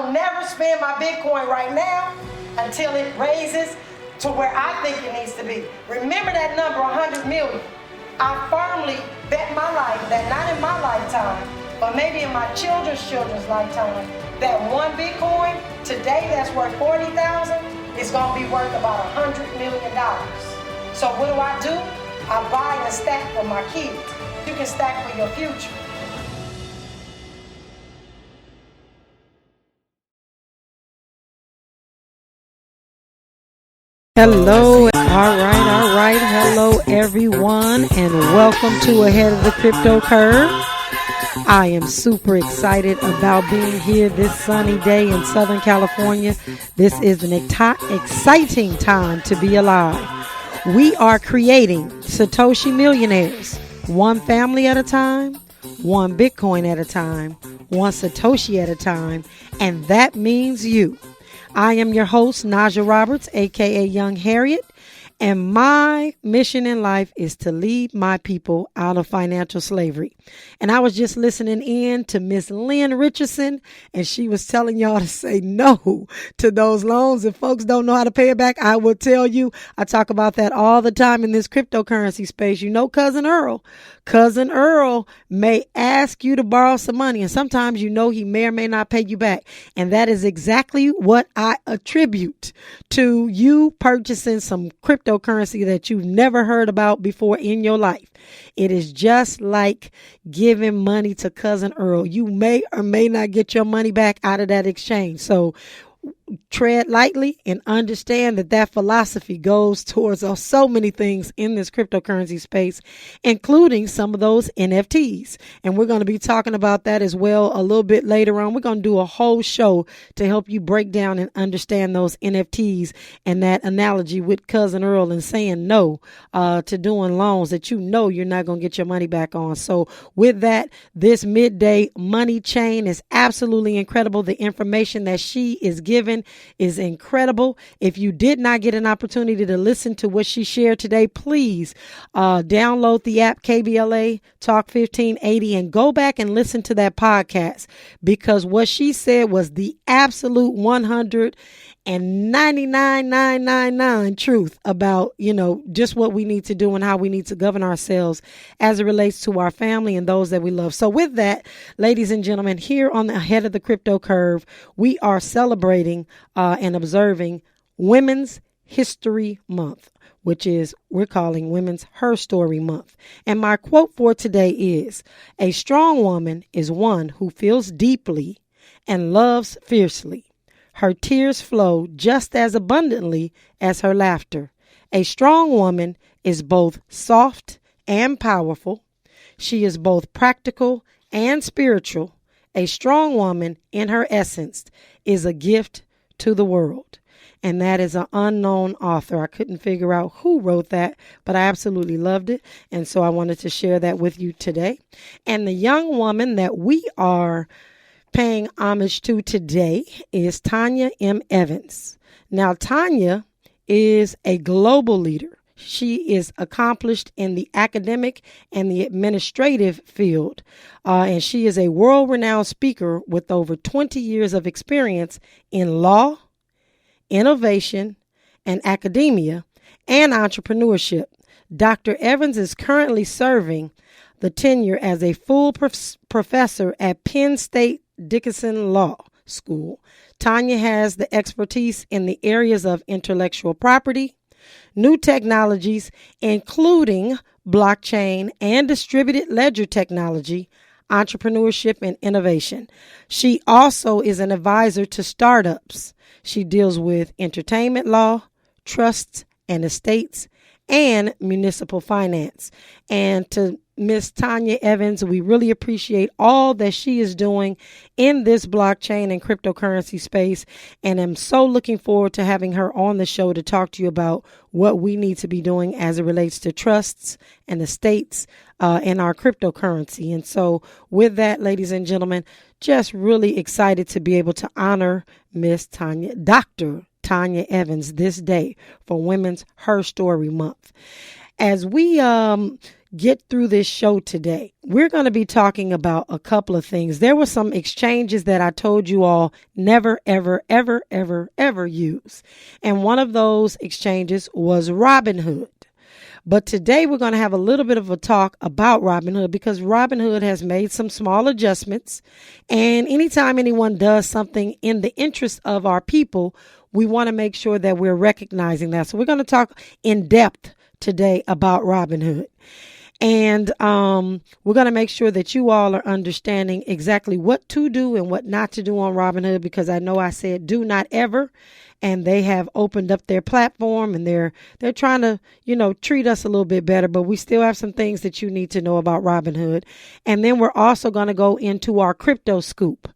don't never spend my Bitcoin right now until it raises to where I think it needs to be. Remember that number, 100 million. I firmly bet my life that not in my lifetime, but maybe in my children's lifetime, that one Bitcoin today that's worth 40,000 is gonna be worth about $100 million. So what do? I buy and stack for my kids. You can stack for your future. Hello, all right. Hello, everyone, and welcome to Ahead of the Crypto Curve. I am super excited about being here this sunny day in Southern California. This is an exciting time to be alive. We are creating Satoshi millionaires, one family at a time, one Bitcoin at a time, one Satoshi at a time, and that means you. I am your host, Najah Roberts, aka Young Harriet, and my mission in life is to lead my people out of financial slavery. And I was just listening in to Miss Lynn Richardson, and she was telling y'all to say no to those loans. If folks don't know how to pay it back, I will tell you. I talk about that all the time in this cryptocurrency space. You know, Cousin Earl may ask you to borrow some money, and sometimes you know he may or may not pay you back. And that is exactly what I attribute to you purchasing some cryptocurrency that you've never heard about before in your life. It is just like giving money to Cousin Earl. You may or may not get your money back out of that exchange. So tread lightly and understand that philosophy goes towards so many things in this cryptocurrency space, including some of those NFTs. And we're going to be talking about that as well a little bit later on. We're going to do a whole show to help you break down and understand those NFTs and that analogy with Cousin Earl and saying no to doing loans that you know you're not going to get your money back on. So with that, this midday money chain is absolutely incredible. The information that she is given is incredible. If you did not get an opportunity to listen to what she shared today, please download the app KBLA Talk 1580 and go back and listen to that podcast, because what she said was the absolute 199,999 truth about, just what we need to do and how we need to govern ourselves as it relates to our family and those that we love. So with that, ladies and gentlemen, here on the Ahead of the Crypto Curve, we are celebrating and observing Women's History Month, which is we're calling Women's Her Story Month. And my quote for today is, "A strong woman is one who feels deeply and loves fiercely. Her tears flow just as abundantly as her laughter. A strong woman is both soft and powerful. She is both practical and spiritual. A strong woman, in her essence, is a gift to the world." And that is an unknown author. I couldn't figure out who wrote that, but I absolutely loved it. And so I wanted to share that with you today. And the young woman that we are paying homage to today is Tanya M. Evans. Now, Tanya is a global leader. She is accomplished in the academic and the administrative field, and she is a world-renowned speaker with over 20 years of experience in law, innovation, and academia, and entrepreneurship. Dr. Evans is currently serving the tenure as a full professor at Penn State Dickinson Law School. Tanya has the expertise in the areas of intellectual property, new technologies, including blockchain and distributed ledger technology, entrepreneurship, and innovation. She also is an advisor to startups. She deals with entertainment law, trusts and estates, and municipal finance. And to Miss Tanya Evans, we really appreciate all that she is doing in this blockchain and cryptocurrency space. And I'm so looking forward to having her on the show to talk to you about what we need to be doing as it relates to trusts and estates in our cryptocurrency. And so with that, ladies and gentlemen, just really excited to be able to honor Miss Tanya, Dr. Tanya Evans this day for Women's Her Story Month. As we get through this show today, we're going to be talking about a couple of things. There were some exchanges that I told you all never, ever, ever, ever, ever use. And one of those exchanges was Robinhood. But today we're going to have a little bit of a talk about Robinhood because Robinhood has made some small adjustments. And anytime anyone does something in the interest of our people, we want to make sure that we're recognizing that. So we're going to talk in depth today about Robinhood. And we're going to make sure that you all are understanding exactly what to do and what not to do on Robinhood, because I know I said do not ever. And they have opened up their platform and they're trying to, treat us a little bit better. But we still have some things that you need to know about Robinhood. And then we're also going to go into our crypto scoop.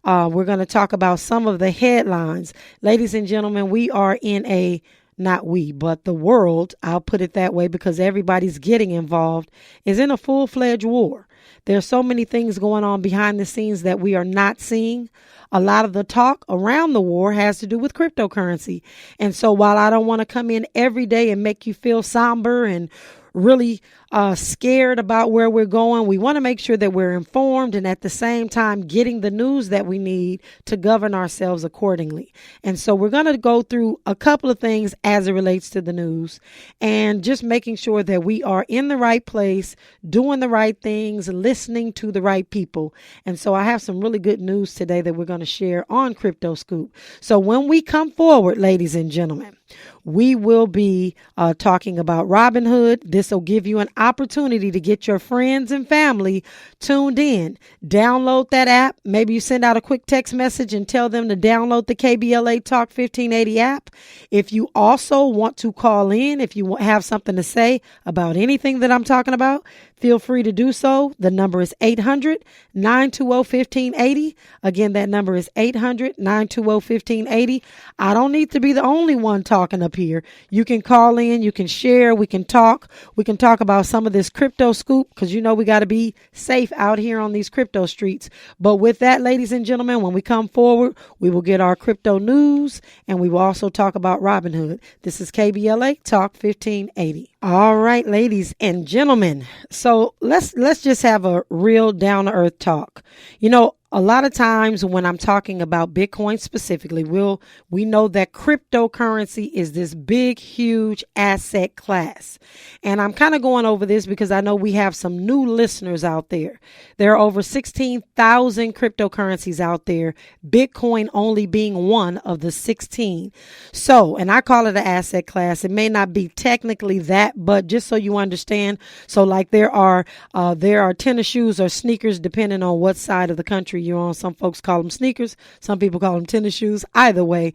We're going to talk about some of the headlines. Ladies and gentlemen, we are in not we, but the world, I'll put it that way because everybody's getting involved, is in a full-fledged war. There's so many things going on behind the scenes that we are not seeing. A lot of the talk around the war has to do with cryptocurrency. And so while I don't want to come in every day and make you feel somber and really scared about where we're going, we want to make sure that we're informed and at the same time getting the news that we need to govern ourselves accordingly. And so we're going to go through a couple of things as it relates to the news and just making sure that we are in the right place, doing the right things, listening to the right people. And so I have some really good news today that we're going to share on Crypto Scoop. So when we come forward, ladies and gentlemen, we will be talking about Robinhood. This will give you an opportunity to get your friends and family tuned in. Download that app. Maybe you send out a quick text message and tell them to download the KBLA Talk 1580 app. If you also want to call in, if you have something to say about anything that I'm talking about, feel free to do so. The number is 800-920-1580. Again, that number is 800-920-1580. I don't need to be the only one talking up here. You can call in, you can share, we can talk. We can talk about some of this crypto scoop because we got to be safe out here on these crypto streets. But with that, ladies and gentlemen, when we come forward, we will get our crypto news and we will also talk about Robinhood. This is KBLA Talk 1580. All right, ladies and gentlemen. So let's just have a real down to earth talk. A lot of times when I'm talking about Bitcoin specifically, we know that cryptocurrency is this big, huge asset class. And I'm kind of going over this because I know we have some new listeners out there. There are over 16,000 cryptocurrencies out there, Bitcoin only being one of the 16. So, and I call it an asset class. It may not be technically that, but just so you understand. So like there are tennis shoes or sneakers, depending on what side of the country you're on. Some folks call them sneakers. Some people call them tennis shoes. Either way,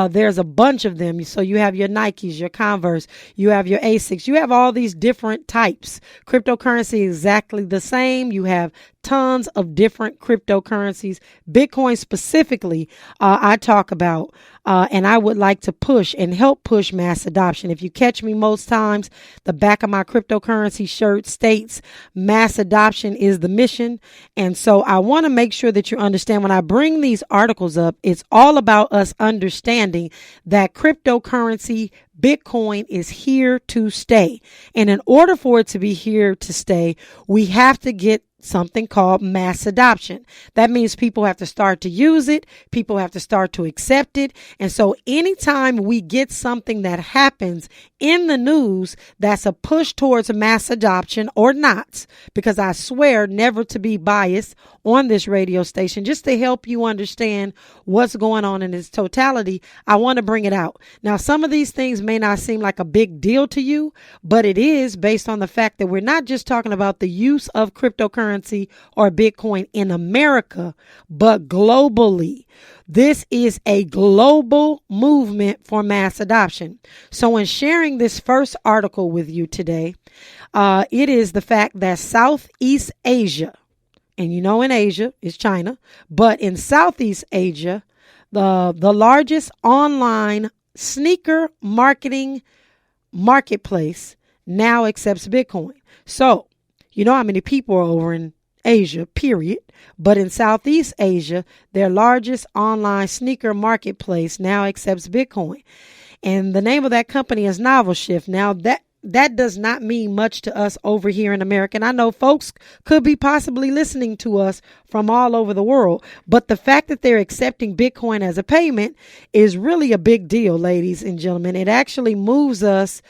there's a bunch of them. So you have your Nikes, your Converse, you have your Asics, you have all these different types. Cryptocurrency is exactly the same. You have tons of different cryptocurrencies. Bitcoin specifically, I talk about, and I would like to push and help push mass adoption. If you catch me most times, the back of my cryptocurrency shirt states mass adoption is the mission. And so I want to make sure that you understand when I bring these articles up, it's all about us understanding that cryptocurrency, Bitcoin, is here to stay. And in order for it to be here to stay, we have to get something called mass adoption. That means people have to start to use it. People have to start to accept it. And so anytime we get something that happens in the news that's a push towards mass adoption or not, because I swear never to be biased on this radio station, just to help you understand what's going on in its totality, I want to bring it out. Now, some of these things may not seem like a big deal to you, but it is based on the fact that we're not just talking about the use of cryptocurrency or Bitcoin in America, but globally. This is a global movement for mass adoption. So in sharing this first article with you today, it is the fact that Southeast Asia, and in Asia is China, but in Southeast Asia, the largest online sneaker marketplace now accepts Bitcoin. So, how many people are over in Asia, period. But in Southeast Asia, their largest online sneaker marketplace now accepts Bitcoin. And the name of that company is Novel Shift. Now, that does not mean much to us over here in America. And I know folks could be possibly listening to us from all over the world, but the fact that they're accepting Bitcoin as a payment is really a big deal, ladies and gentlemen. It actually moves us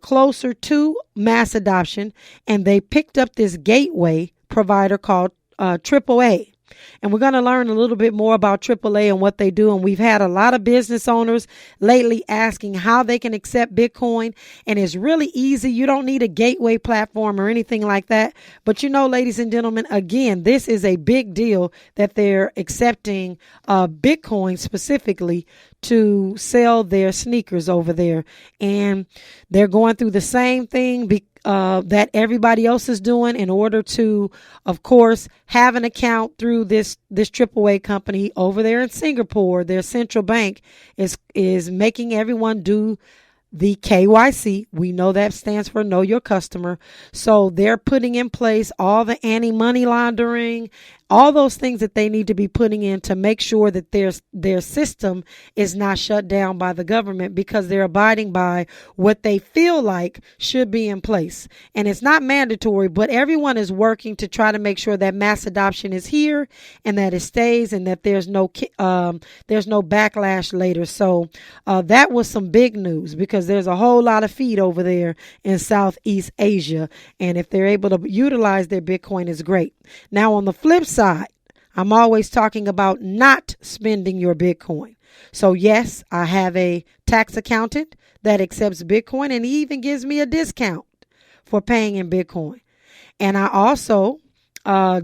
closer to mass adoption, and they picked up this gateway provider called AAA. And we're going to learn a little bit more about AAA and what they do. And we've had a lot of business owners lately asking how they can accept Bitcoin. And it's really easy. You don't need a gateway platform or anything like that. But you know, ladies and gentlemen, again, this is a big deal that they're accepting Bitcoin specifically to sell their sneakers over there. And they're going through the same thing that everybody else is doing in order to, of course, have an account through this AAA company over there in Singapore. Their central bank is making everyone do the KYC. We know that stands for Know Your Customer. So they're putting in place all the anti-money laundering, all those things that they need to be putting in to make sure that their system is not shut down by the government, because they're abiding by what they feel like should be in place. And it's not mandatory, but everyone is working to try to make sure that mass adoption is here and that it stays, and that there's no backlash later. So that was some big news, because there's a whole lot of feed over there in Southeast Asia. And if they're able to utilize their Bitcoin, it's great. Now, on the flip side, I'm always talking about not spending your Bitcoin. So yes, I have a tax accountant that accepts Bitcoin, and he even gives me a discount for paying in Bitcoin. And I also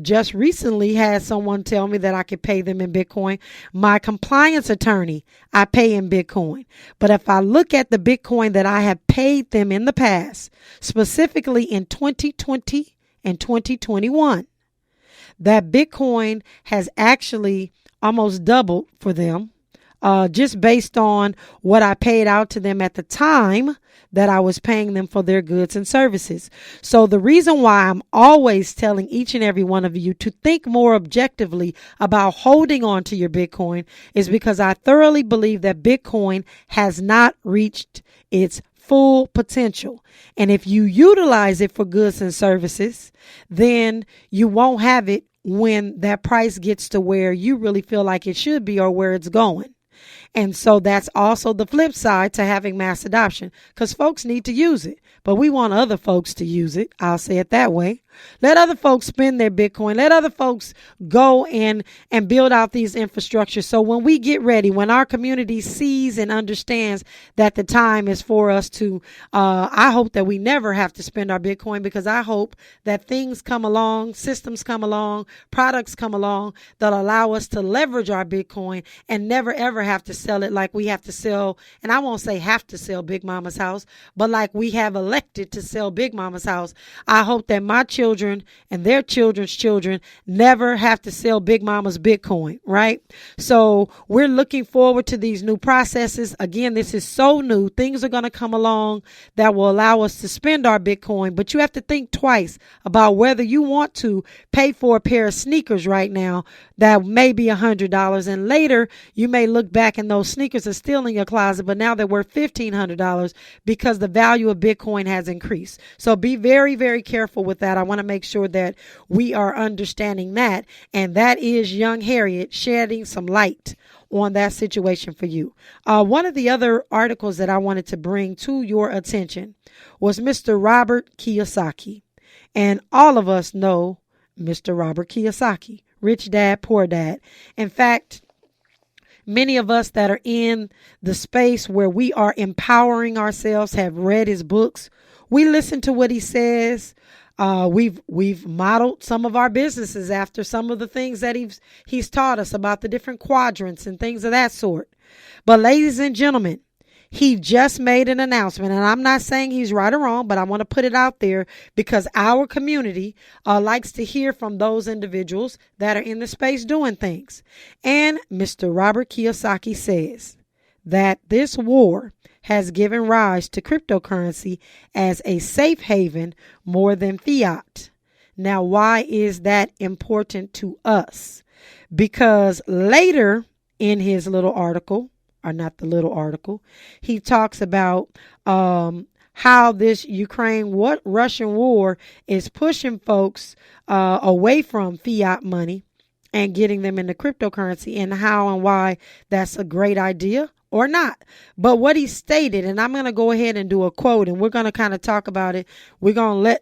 just recently had someone tell me that I could pay them in Bitcoin. My compliance attorney, I pay in Bitcoin. But if I look at the Bitcoin that I have paid them in the past, specifically in 2020 and 2021, that Bitcoin has actually almost doubled for them, just based on what I paid out to them at the time that I was paying them for their goods and services. So the reason why I'm always telling each and every one of you to think more objectively about holding on to your Bitcoin is because I thoroughly believe that Bitcoin has not reached its full potential. And if you utilize it for goods and services, then you won't have it when that price gets to where you really feel like it should be or where it's going. And so that's also the flip side to having mass adoption, because folks need to use it, but we want other folks to use it. I'll say it that way. Let other folks spend their Bitcoin. Let other folks go and build out these infrastructures. So when we get ready, when our community sees and understands that the time is for us to, I hope that we never have to spend our Bitcoin, because I hope that things come along, systems come along, products come along that allow us to leverage our Bitcoin and never ever have to sell it like we have to sell. And I won't say have to sell Big Mama's house, but like we have elected to sell Big Mama's house. I hope that my children and their children's children never have to sell Big Mama's Bitcoin, right? So we're looking forward to these new processes. Again, this is so new. Things are going to come along that will allow us to spend our Bitcoin, but you have to think twice about whether you want to pay for a pair of sneakers right now that may be $100, and later you may look back and those sneakers are still in your closet, but now they're worth $1,500 because the value of Bitcoin has increased. So be very, very careful with that. I want to make sure that we are understanding that, and that is young Harriet shedding some light on that situation for you. One of the other articles that I wanted to bring to your attention was Mr. Robert Kiyosaki, and all of us know Mr. Robert Kiyosaki. Rich Dad, Poor Dad. In fact, many of us that are in the space where we are empowering ourselves have read his books. We listen to what he says. We've modeled some of our businesses after some of the things that he's taught us about the different quadrants and things of that sort. But ladies and gentlemen, he just made an announcement, and I'm not saying he's right or wrong, but I want to put it out there because our community likes to hear from those individuals that are in the space doing things. And Mr. Robert Kiyosaki says that this war has given rise to cryptocurrency as a safe haven more than fiat. Now, why is that important to us? Because later in his little article, or not the little article, he talks about how this Russian war is pushing folks away from fiat money and getting them into cryptocurrency, and how and why that's a great idea or not. But what he stated, and I'm going to go ahead and do a quote, and we're going to kind of talk about it. We're going to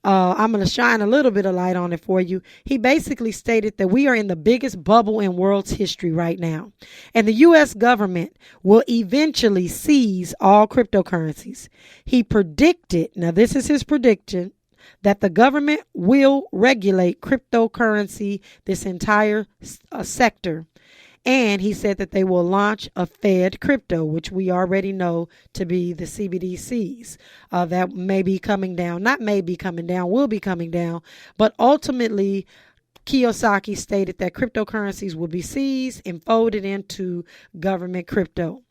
I'm going to shine a little bit of light on it for you. He basically stated that we are in the biggest bubble in world's history right now, and the U.S. government will eventually seize all cryptocurrencies. He predicted, now this is his prediction, that the government will regulate cryptocurrency, this entire sector. And he said that they will launch a Fed crypto, which we already know to be the CBDCs. That may be coming down, not may be coming down, will be coming down. But ultimately, Kiyosaki stated that cryptocurrencies will be seized and folded into government crypto.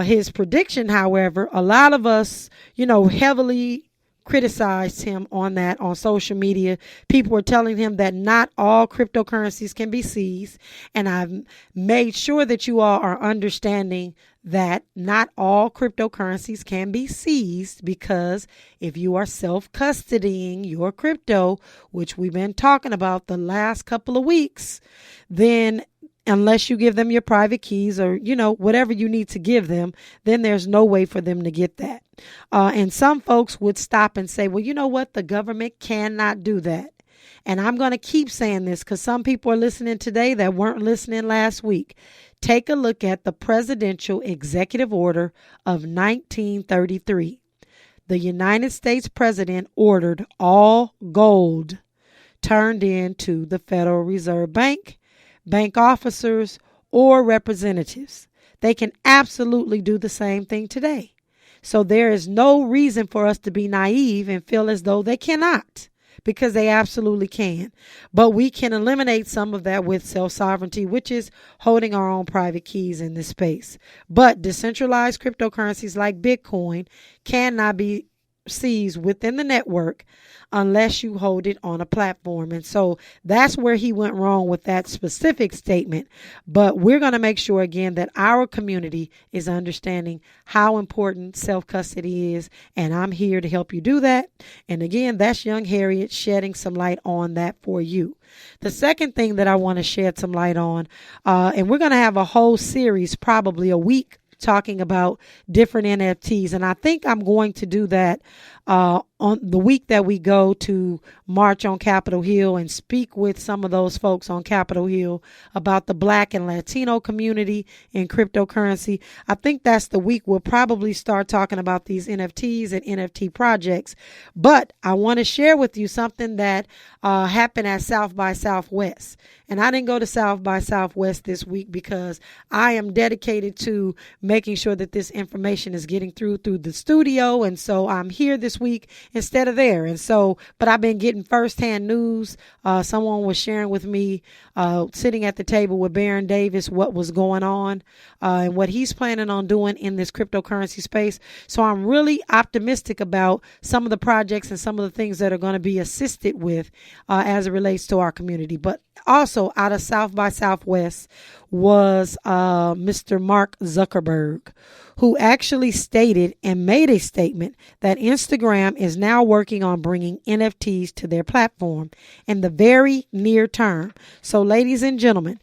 His prediction, however, a lot of us, heavily criticized him on that on social media. People were telling him that not all cryptocurrencies can be seized. And I've made sure that you all are understanding that not all cryptocurrencies can be seized, because if you are self-custodying your crypto, which we've been talking about the last couple of weeks, then unless you give them your private keys or, whatever you need to give them, then there's no way for them to get that. And some folks would stop and say, well, you know what? The government cannot do that. And I'm going to keep saying this because some people are listening today that weren't listening last week. Take a look at the Presidential Executive Order of 1933. The United States President ordered all gold turned into the Federal Reserve Bank, bank officers, or representatives. They can absolutely do the same thing today. So there is no reason for us to be naive and feel as though they cannot, because they absolutely can. But we can eliminate some of that with self-sovereignty, which is holding our own private keys in this space. But decentralized cryptocurrencies like Bitcoin cannot be seized within the network unless you hold it on a platform. And so that's where he went wrong with that specific statement. But we're going to make sure again that our community is understanding how important self-custody is. And I'm here to help you do that. And again, that's young Harriet shedding some light on that for you. The second thing that I want to shed some light on, and we're going to have a whole series, probably a week, talking about different NFTs. And I think I'm going to do that on the week that we go to march on Capitol Hill and speak with some of those folks on Capitol Hill about the Black and Latino community in cryptocurrency. I think that's the week we'll probably start talking about these NFTs and NFT projects. But I want to share with you something that happened at South by Southwest. And I didn't go to South by Southwest this week because I am dedicated to making sure that this information is getting through the studio. And so I'm here this week instead of there. And so, but I've been getting firsthand news. Someone was sharing with me, sitting at the table with Baron Davis, what was going on and what he's planning on doing in this cryptocurrency space. So I'm really optimistic about some of the projects and some of the things that are going to be assisted with as it relates to our community. But also out of South by Southwest was Mr. Mark Zuckerberg, who actually stated and made a statement that Instagram is now working on bringing NFTs to their platform in the very near term. So, ladies and gentlemen,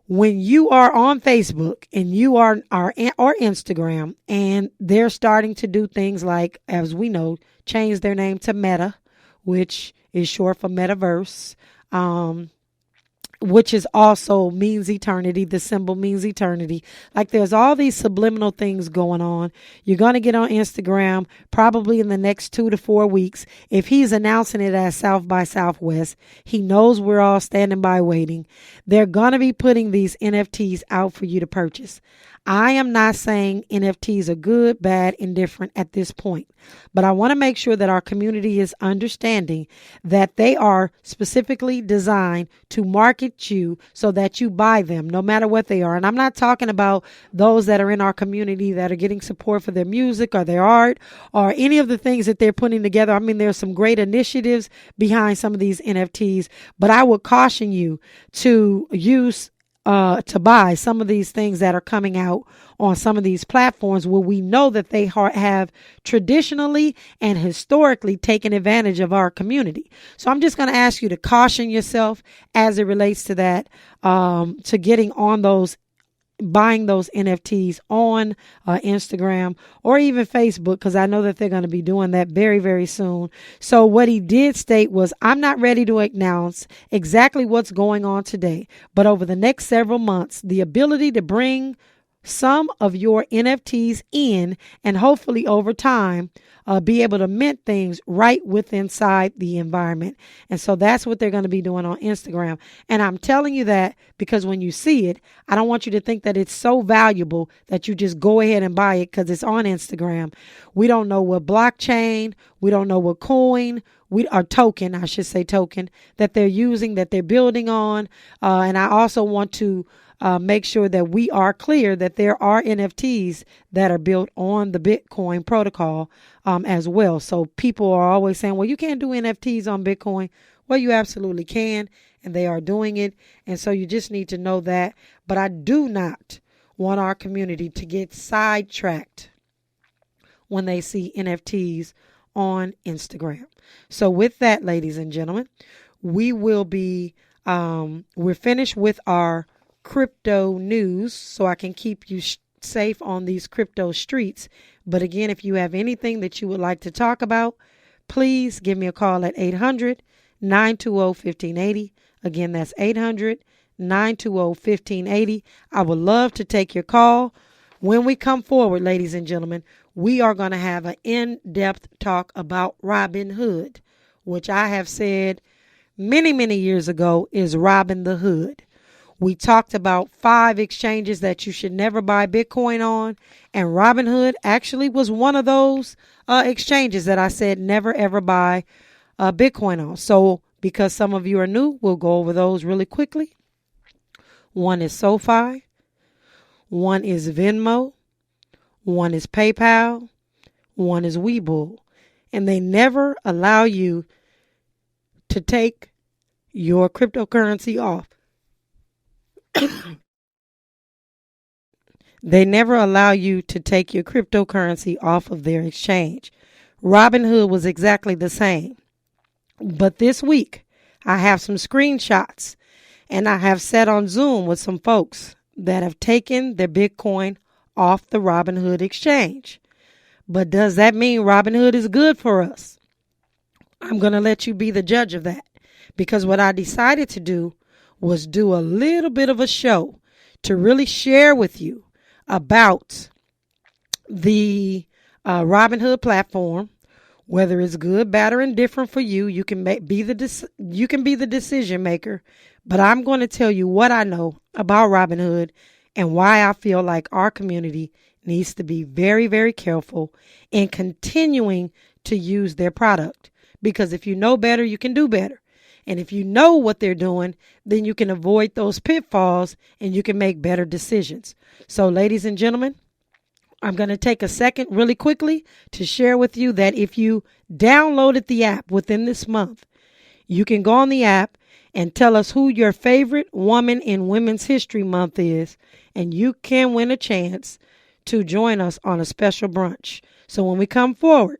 when you are on Facebook and you are or Instagram, and they're starting to do things like, as we know, change their name to Meta, which is short for Metaverse, which is also means eternity. The symbol means eternity. Like, there's all these subliminal things going on. You're going to get on Instagram probably in the next 2 to 4 weeks. If he's announcing it as South by Southwest, he knows we're all standing by waiting. They're going to be putting these NFTs out for you to purchase. I am not saying NFTs are good, bad, indifferent at this point, but I want to make sure that our community is understanding that they are specifically designed to market you so that you buy them no matter what they are. And I'm not talking about those that are in our community that are getting support for their music or their art or any of the things that they're putting together. I mean, there's some great initiatives behind some of these NFTs, but I would caution you to use to buy some of these things that are coming out on some of these platforms where we know that they have traditionally and historically taken advantage of our community. So I'm just going to ask you to caution yourself as it relates to that, to getting on those, buying those NFTs on Instagram or even Facebook, because I know that they're going to be doing that very, very soon. So what he did state was, I'm not ready to announce exactly what's going on today, but over the next several months, the ability to bring some of your NFTs in and hopefully over time be able to mint things right inside the environment. And so that's what they're going to be doing on Instagram. And I'm telling you that because when you see it, I don't want you to think that it's so valuable that you just go ahead and buy it because it's on Instagram. We don't know what blockchain, we don't know what coin, token that they're using, that they're building on. And I also want to make sure that we are clear that there are NFTs that are built on the Bitcoin protocol as well. So people are always saying, well, you can't do NFTs on Bitcoin. Well, you absolutely can, and they are doing it. And so you just need to know that. But I do not want our community to get sidetracked when they see NFTs on Instagram. So with that, ladies and gentlemen, we will be, we're finished with our crypto news, so I can keep you safe on these crypto streets. But again, if you have anything that you would like to talk about, please give me a call at 800-920-1580. Again, that's 800-920-1580. I would love to take your call. When we come forward, ladies and gentlemen, we are going to have an in-depth talk about Robinhood, which I have said many, many years ago is Robin the Hood. We talked about 5 exchanges that you should never buy Bitcoin on. And Robinhood actually was one of those exchanges that I said never, ever buy Bitcoin on. So because some of you are new, we'll go over those really quickly. One is SoFi. One is Venmo. One is PayPal. One is Webull. And they never allow you to take your cryptocurrency off. They never allow you to take your cryptocurrency off of their exchange. Robinhood was exactly the same. But this week, I have some screenshots, and I have sat on Zoom with some folks that have taken their Bitcoin off the Robinhood exchange. But does that mean Robinhood is good for us? I'm going to let you be the judge of that, because what I decided to do was do a little bit of a show to really share with you about the Robinhood platform, whether it's good, bad, or indifferent for you. You can be the decision maker, but I'm going to tell you what I know about Robinhood and why I feel like our community needs to be very, very careful in continuing to use their product. Because if you know better, you can do better. And if you know what they're doing, then you can avoid those pitfalls and you can make better decisions. So, ladies and gentlemen, I'm going to take a second really quickly to share with you that if you downloaded the app within this month, you can go on the app and tell us who your favorite woman in Women's History Month is, and you can win a chance to join us on a special brunch. So when we come forward,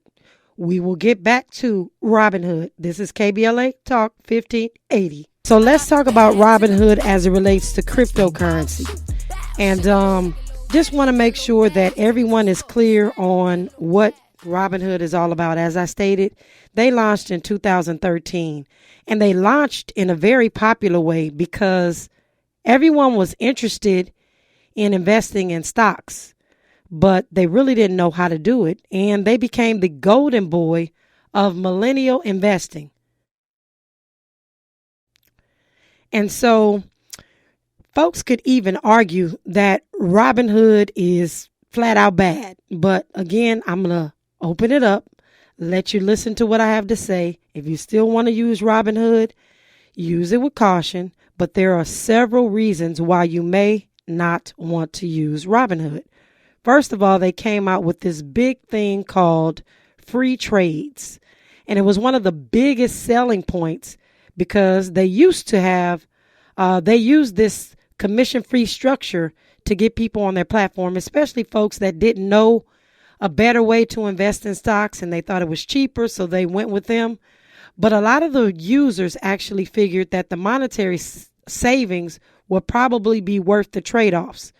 we will get back to Robinhood. This is KBLA Talk 1580. So let's talk about Robinhood as it relates to cryptocurrency. And just want to make sure that everyone is clear on what Robinhood is all about. As I stated, they launched in 2013, and they launched in a very popular way because everyone was interested in investing in stocks, but they really didn't know how to do it. And they became the golden boy of millennial investing. And so folks could even argue that Robinhood is flat out bad. But again, I'm going to open it up, let you listen to what I have to say. If you still want to use Robinhood, use it with caution. But there are several reasons why you may not want to use Robinhood. First of all, they came out with this big thing called free trades. And it was one of the biggest selling points because they used to have, they used this commission-free structure to get people on their platform, especially folks that didn't know a better way to invest in stocks and they thought it was cheaper, so they went with them. But a lot of the users actually figured that the monetary savings would probably be worth the trade-offs.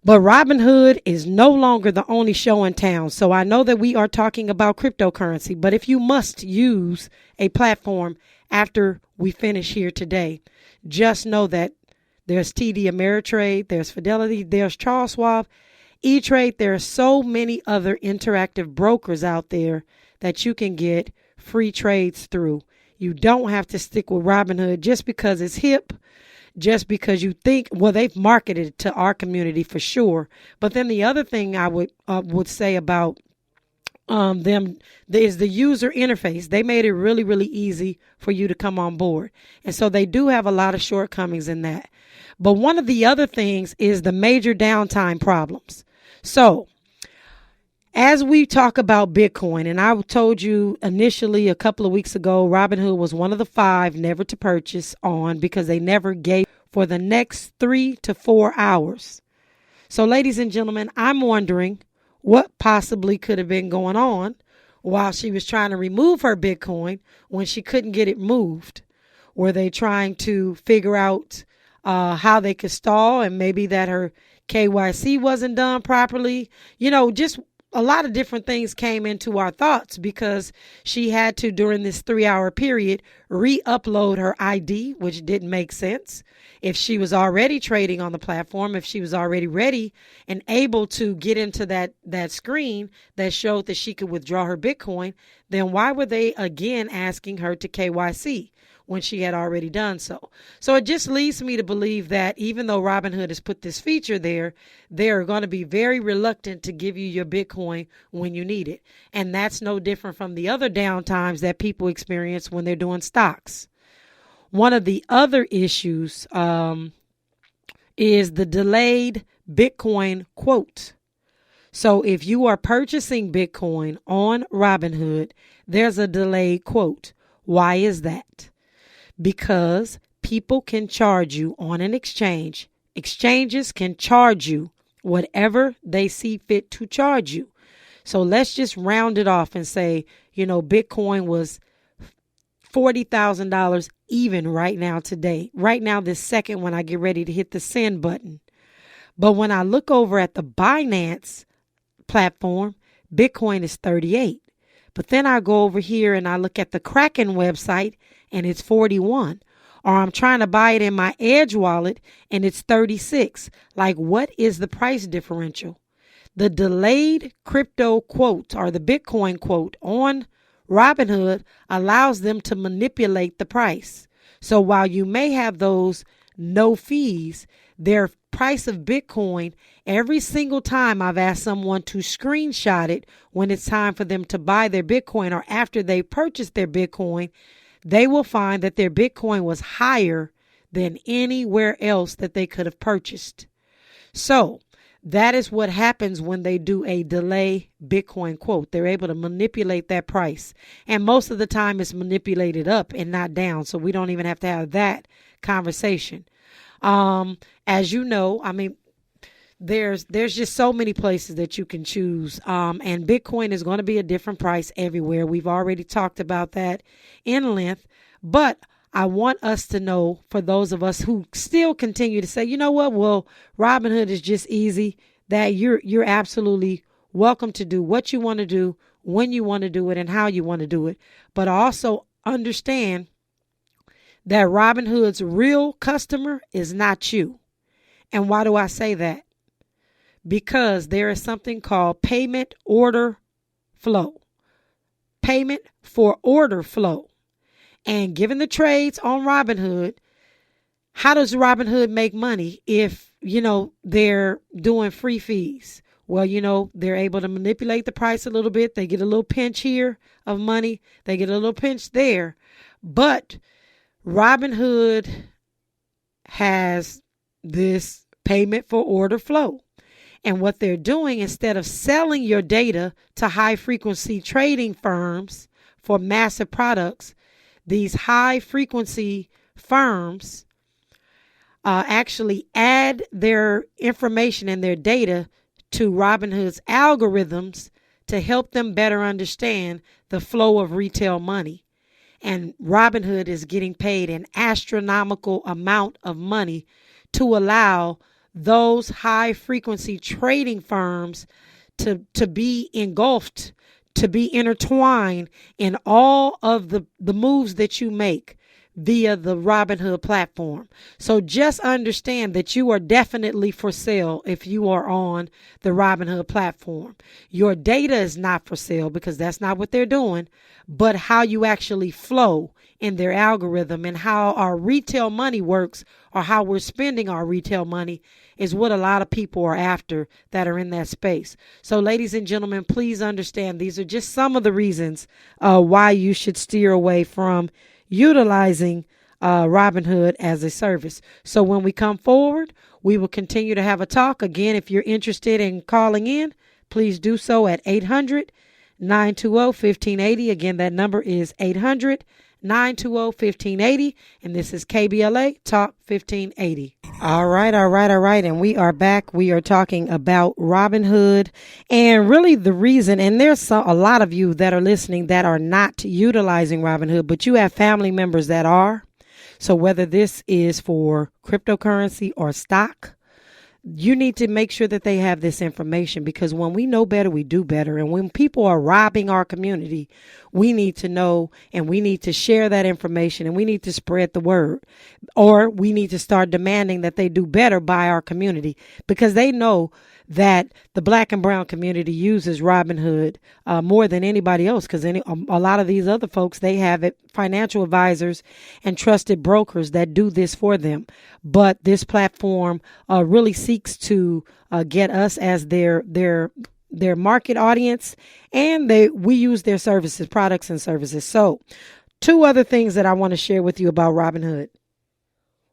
But Robinhood is no longer the only show in town. So I know that we are talking about cryptocurrency, but if you must use a platform after we finish here today, just know that there's TD Ameritrade, there's Fidelity, there's Charles Schwab, E-Trade. There are so many other interactive brokers out there that you can get free trades through. You don't have to stick with Robinhood just because it's hip, just because you think, well, they've marketed it to our community for sure. But then the other thing I would say about them is the user interface. They made it really, really easy for you to come on board. And so they do have a lot of shortcomings in that. But one of the other things is the major downtime problems. So as we talk about Bitcoin, and I told you initially a couple of weeks ago, Robinhood was one of the 5 never to purchase on because they never gave for the next 3 to 4 hours. So ladies and gentlemen, I'm wondering what possibly could have been going on while she was trying to remove her Bitcoin when she couldn't get it moved. Were they trying to figure out how they could stall, and maybe that her KYC wasn't done properly? Just a lot of different things came into our thoughts because she had to, during this 3-hour period, re-upload her ID, which didn't make sense. If she was already trading on the platform, if she was already ready and able to get into that screen that showed that she could withdraw her Bitcoin, then why were they again asking her to KYC when she had already done so? So it just leads me to believe that even though Robinhood has put this feature there, they're going to be very reluctant to give you your Bitcoin when you need it. And that's no different from the other downtimes that people experience when they're doing stocks. One of the other issues is the delayed Bitcoin quote. So if you are purchasing Bitcoin on Robinhood, there's a delayed quote. Why is that? Because people can charge you on an exchange. Exchanges can charge you whatever they see fit to charge you. So let's just round it off and say, Bitcoin was $40,000 even right now today. Right now, this second when I get ready to hit the send button. But when I look over at the Binance platform, Bitcoin is 38. But then I go over here and I look at the Kraken website and it's 41. Or I'm trying to buy it in my Edge wallet and it's 36. Like, what is the price differential? The delayed crypto quote or the Bitcoin quote on Robinhood allows them to manipulate the price. So while you may have those no fees, their price of Bitcoin, every single time I've asked someone to screenshot it when it's time for them to buy their Bitcoin or after they purchase their Bitcoin, they will find that their Bitcoin was higher than anywhere else that they could have purchased. So that is what happens when they do a delay Bitcoin quote. They're able to manipulate that price. And most of the time it's manipulated up and not down. So we don't even have to have that conversation. As you know, there's just so many places that you can choose. And Bitcoin is going to be a different price everywhere. We've already talked about that in length. But I want us to know, for those of us who still continue to say, you know what, well, Robinhood is just easy, that you're absolutely welcome to do what you want to do, when you want to do it, and how you want to do it. But also understand that Robinhood's real customer is not you. And why do I say that? Because there is something called payment order flow. Payment for order flow. And given the trades on Robinhood, how does Robinhood make money if, they're doing free fees? Well, they're able to manipulate the price a little bit. They get a little pinch here of money. They get a little pinch there. But Robinhood has this payment for order flow. And what they're doing, instead of selling your data to high frequency trading firms for massive products, these high frequency firms actually add their information and their data to Robinhood's algorithms to help them better understand the flow of retail money. And Robinhood is getting paid an astronomical amount of money to allow those high frequency trading firms to be engulfed, to be intertwined in all of the moves that you make via the Robinhood platform. So just understand that you are definitely for sale if you are on the Robinhood platform. Your data is not for sale because that's not what they're doing, but how you actually flow in their algorithm and how our retail money works, or how we're spending our retail money, is what a lot of people are after that are in that space. So ladies and gentlemen, please understand these are just some of the reasons why you should steer away from utilizing Robinhood as a service. So when we come forward, we will continue to have a talk. Again, if you're interested in calling in, please do so at 800-920-1580. Again, that number is 800-920-1580. And this is KBLA Talk 1580. All right. And we are back. We are talking about Robinhood, and really the reason, and there's a lot of you that are listening that are not utilizing Robinhood, but you have family members that are. So whether this is for cryptocurrency or stock, you need to make sure that they have this information, because when we know better, we do better. And when people are robbing our community, we need to know, and we need to share that information, and we need to spread the word, or we need to start demanding that they do better by our community, because they know that the black and brown community uses Robinhood more than anybody else, because a lot of these other folks, they have financial advisors and trusted brokers that do this for them. But this platform really seeks to get us as their market audience, and we use their services, products and services. So 2 other things that I want to share with you about Robinhood.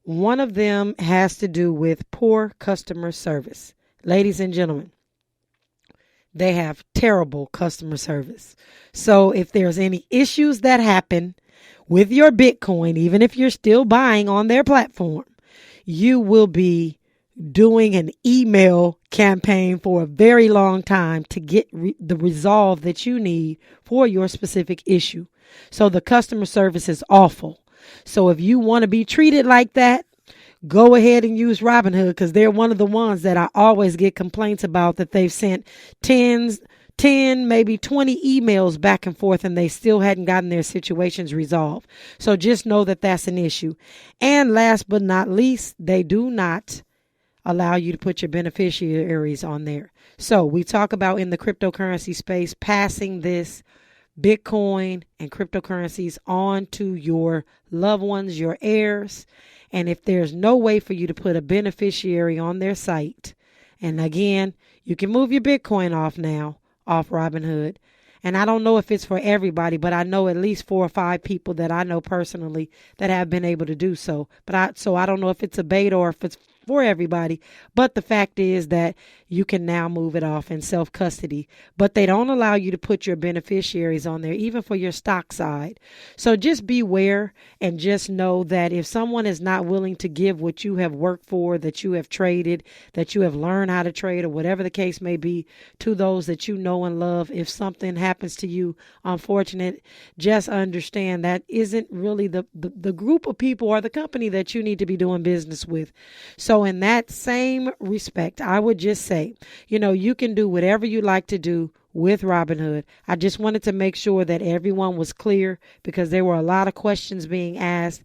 One of them has to do with poor customer service. Ladies and gentlemen, they have terrible customer service. So if there's any issues that happen with your Bitcoin, even if you're still buying on their platform, you will be doing an email campaign for a very long time to get the resolve that you need for your specific issue. So the customer service is awful. So if you want to be treated like that, go ahead and use Robinhood, because they're one of the ones that I always get complaints about, that they've sent 10, maybe 20 emails back and forth, and they still hadn't gotten their situations resolved. So just know that that's an issue. And last but not least, they do not allow you to put your beneficiaries on there. So we talk about, in the cryptocurrency space, passing this Bitcoin and cryptocurrencies on to your loved ones, your heirs. And if there's no way for you to put a beneficiary on their site, and again, you can move your Bitcoin off Robinhood. And I don't know if it's for everybody, but I know at least 4 or 5 people that I know personally that have been able to do so. So I don't know if it's a beta or if it's for everybody. But the fact is that you can now move it off in self-custody. But they don't allow you to put your beneficiaries on there, even for your stock side. So just beware, and just know that if someone is not willing to give what you have worked for, that you have traded, that you have learned how to trade, or whatever the case may be, to those that you know and love, if something happens to you, unfortunate, just understand that isn't really the group of people or the company that you need to be doing business with. So in that same respect, I would just say, you can do whatever you like to do with Robinhood. I just wanted to make sure that everyone was clear, because there were a lot of questions being asked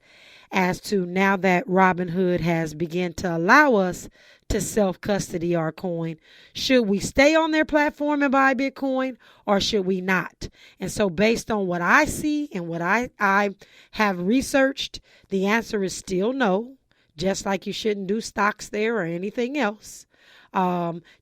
as to, now that Robinhood has begun to allow us to self-custody our coin, should we stay on their platform and buy Bitcoin, or should we not? And so based on what I see and what I have researched, the answer is still no. Just like you shouldn't do stocks there or anything else.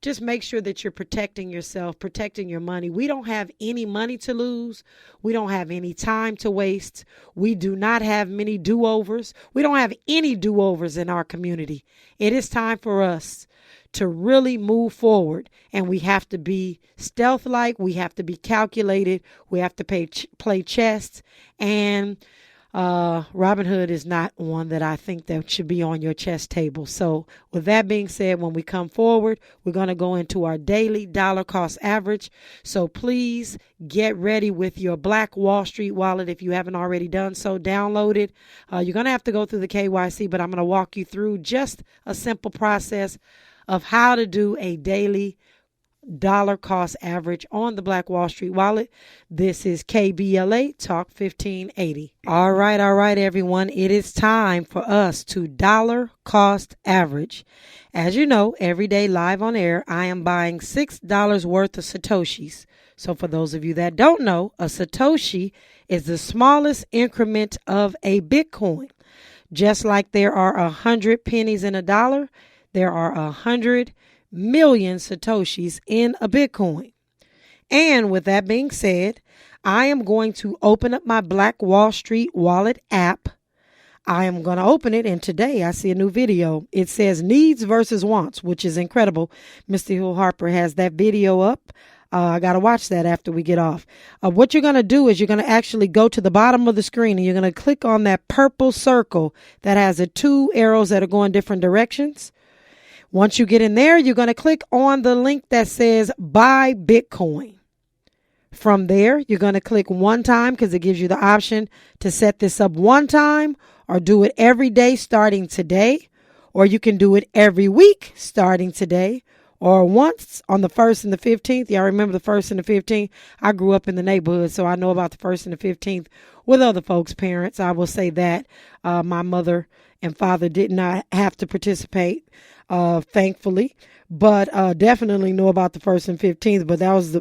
Just make sure that you're protecting yourself, protecting your money. We don't have any money to lose. We don't have any time to waste. We do not have many do-overs. We don't have any do-overs in our community. It is time for us to really move forward, and we have to be stealth-like. We have to be calculated. We have to play chess, and Robinhood is not one that I think that should be on your chess table. So with that being said, when we come forward, we're going to go into our daily dollar cost average. So please get ready with your Black Wall Street wallet. If you haven't already done so, download it. You're going to have to go through the KYC, but I'm going to walk you through just a simple process of how to do a daily dollar cost average on the Black Wall Street wallet. This is KBLA Talk 1580. All right, everyone. It is time for us to dollar cost average. As you know, every day live on air, I am buying $6 worth of Satoshis. So for those of you that don't know, a Satoshi is the smallest increment of a Bitcoin. Just like there are 100 pennies in a dollar, there are 100 million Satoshis in a Bitcoin. And with that being said, I am going to open up my Black Wall Street wallet app. I am going to open it, and today I see a new video. It says needs versus wants, which is incredible. Mr. Hill Harper has that video up. I got to watch that after we get off. What you're going to do is you're going to actually go to the bottom of the screen and you're going to click on that purple circle that has the two arrows that are going different directions. Once you get in there, you're going to click on the link that says buy Bitcoin. From there, you're going to click one time because it gives you the option to set this up one time or do it every day starting today, or you can do it every week starting today, or once on the 1st and the 15th. Y'all remember the 1st and the 15th? I grew up in the neighborhood, so I know about the 1st and the 15th with other folks' parents. I will say that my mother and father did not have to participate, thankfully, but definitely know about the 1st and 15th. But that was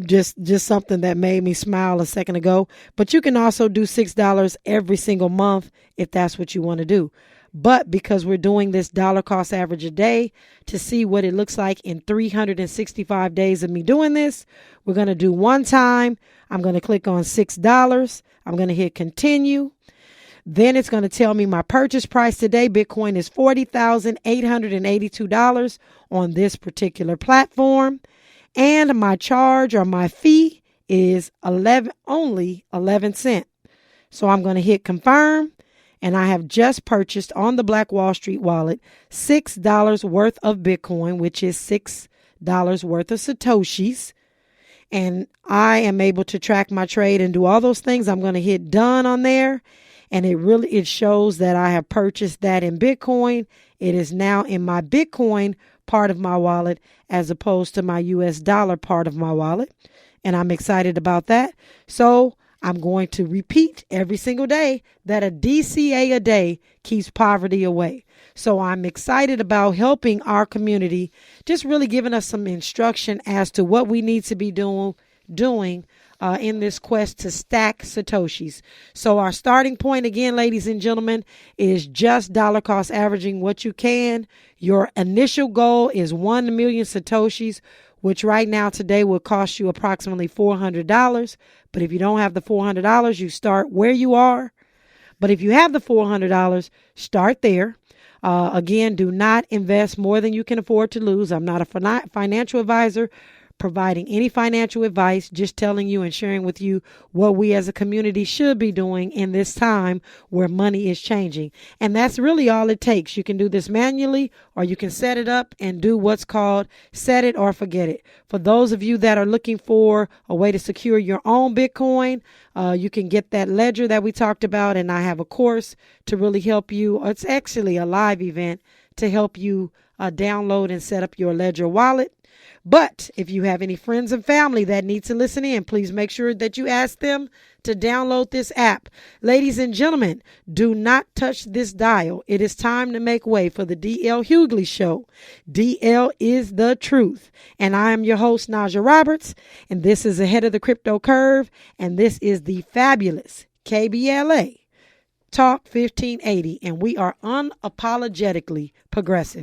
just something that made me smile a second ago. But you can also do $6 every single month if that's what you want to do. But because we're doing this dollar cost average a day to see what it looks like in 365 days of me doing this, we're going to do one time. I'm going to click on $6. I'm going to hit continue. Then it's going to tell me my purchase price today. Bitcoin is $40,882 on this particular platform. And my charge or my fee is only 11 cents. So I'm going to hit confirm. And I have just purchased on the Black Wall Street wallet $6 worth of Bitcoin, which is $6 worth of Satoshis. And I am able to track my trade and do all those things. I'm going to hit done on there. And it shows that I have purchased that in Bitcoin. It is now in my Bitcoin part of my wallet as opposed to my US dollar part of my wallet. And I'm excited about that. So I'm going to repeat every single day that a DCA a day keeps poverty away. So I'm excited about helping our community, just really giving us some instruction as to what we need to be doing in this quest to stack Satoshis. So our starting point, again, ladies and gentlemen, is just dollar cost averaging what you can. Your initial goal is 1 million Satoshis, which right now today will cost you approximately $400. But if you don't have the $400, you start where you are. But if you have the $400, start there. Again, do not invest more than you can afford to lose. I'm not a financial advisor providing any financial advice, just telling you and sharing with you what we as a community should be doing in this time where money is changing. And that's really all it takes. You can do this manually, or you can set it up and do what's called set it or forget it. For those of you that are looking for a way to secure your own Bitcoin, you can get that ledger that we talked about. And I have a course to really help you. It's actually a live event to help you download and set up your ledger wallet. But if you have any friends and family that need to listen in, please make sure that you ask them to download this app. Ladies and gentlemen, do not touch this dial. It is time to make way for the D.L. Hughley Show. DL is the truth. And I am your host, Najah Roberts. And this is Ahead of the Crypto Curve. And this is the fabulous KBLA Talk 1580. And we are unapologetically progressive.